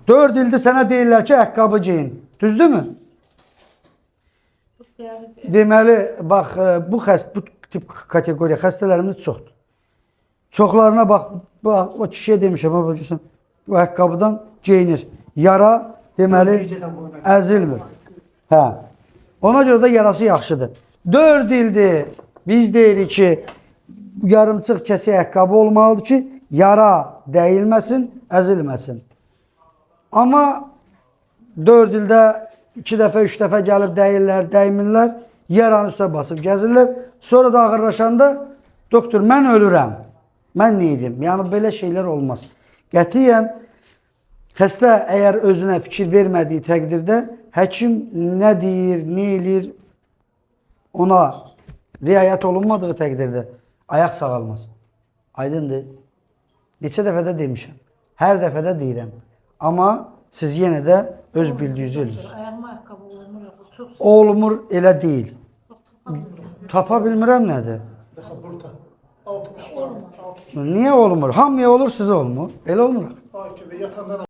4 ildir sənə deyirlər ki, ayaqqabı geyin. Düzdürmü? Deməli, bax, bu tip kateqoriya xəstələrimiz çoxdur. Çoxlarına bax, o kişiyə demişəm, bu ayaqqabıdan geyinir. Yara, deməli, əzilmir. Hə. Ona görə də yarası yaxşıdır. 4 ildir biz deyirik ki, yarımçıq kəsi ayaqqabı olmalıdır ki, yara dəyilməsin, əzilməsin. Amma 4 ildə 2 dəfə, 3 dəfə gəlib dəyirlər, dəymirlər, yaranın üstə basıb gəzirlər. Sonra da ağırlaşanda, doktor, mən ölürəm, mən neydim? Yəni, belə şeylər olmaz. Qətiyyən, xəstə əgər özünə fikir vermədiyi təqdirdə, həkim nə deyir, nə eləyir, ona riayət olunmadığı təqdirdə ayaq sağalmaz. Aydındır. Neçə dəfədə demişəm. Hər dəfədə deyirəm. Amma siz yenə də öz bildiyinizi edirsiniz. Ayağıma ayaqqabı olmur, çox Olmur, elə deyil. Tapa bilmirəm nədir? Burada 60 var. Niyə olmur? Hamıya olur, sizə olmur. Elə olmur. Ay tübe yatandan